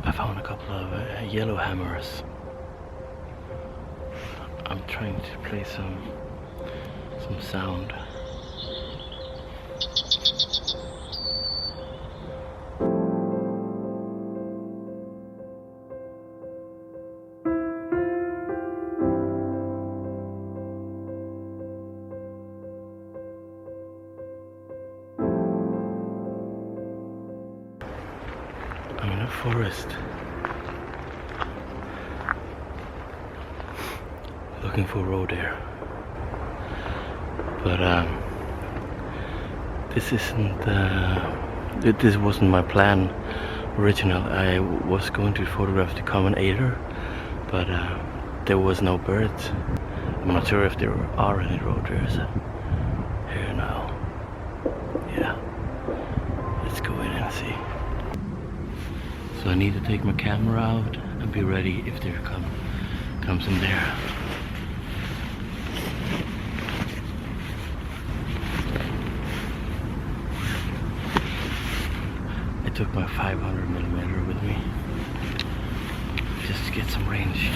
I found a couple of yellow hammers. I'm trying to play some sound. I'm in a forest, looking for roe deer, but this wasn't my plan original. I was going to photograph the common eider, but there was no birds. I'm not sure if there are any roe deer here now. Yeah, let's go in and see. So I need to take my camera out and be ready if there comes in there. I took my 500mm with me just to get some range.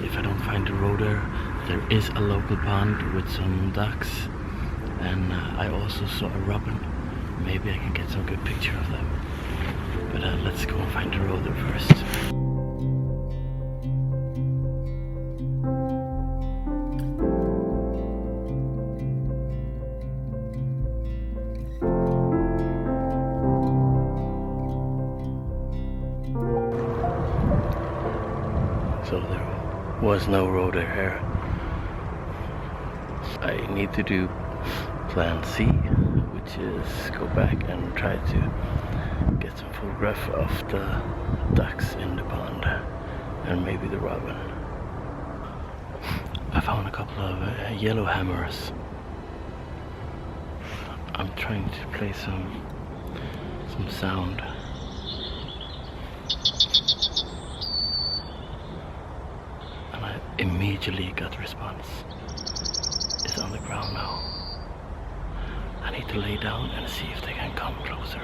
If I don't find the roe deer, there is a local pond with some ducks, and I also saw a robin. Maybe I can get some good picture of them. But let's go and find the roe deer first. So there was no roe deer here. I need to do plan C, which is go back and try to get some photograph of the ducks in the pond and maybe the robin. I found a couple of yellow hammers. I'm trying to play some sound. And I immediately got a response. It's on the ground now. I need to lay down and see if they can come closer.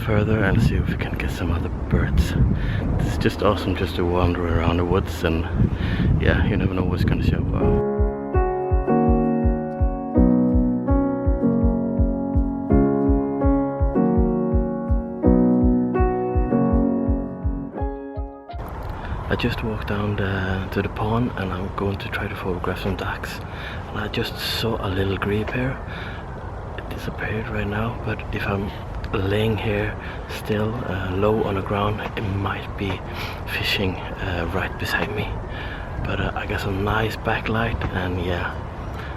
Further and see if we can get some other birds. It's just awesome just to wander around the woods, and yeah, you never know what's gonna show up. I just walked down to the pond, and I'm going to try to photograph some ducks, and I just saw a little grebe here. It disappeared right now, but if I'm laying here still low on the ground, it might be fishing right beside me. But I got some nice backlight, and yeah,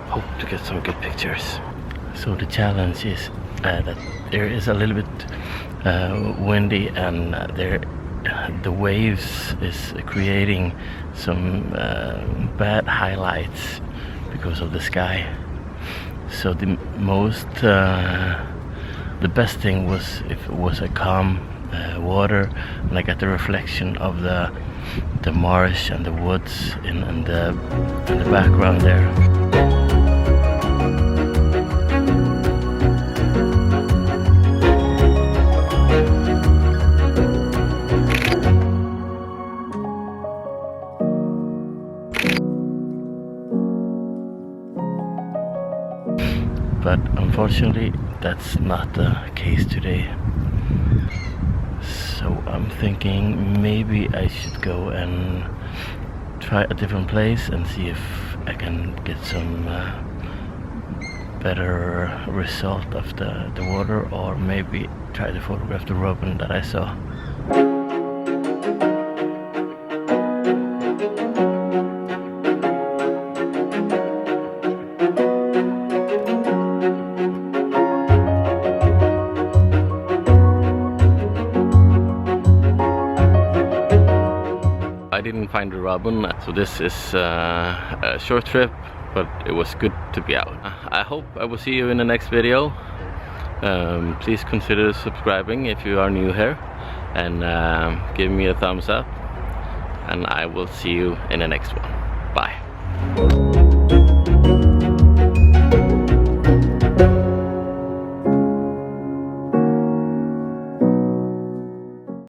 hope to get some good pictures. So the challenge is that there is a little bit windy, and the waves is creating some bad highlights because of the sky. So the best thing was if it was a calm water, and I got the reflection of the marsh and the woods in the background there. But unfortunately, that's not the case today. So I'm thinking maybe I should go and try a different place and see if I can get some better result of the water, or maybe try to photograph the robin that I saw. I didn't find the robin, so this is a short trip, but it was good to be out. I hope I will see you in the next video. Please consider subscribing if you are new here, and give me a thumbs up, and I will see you in the next one.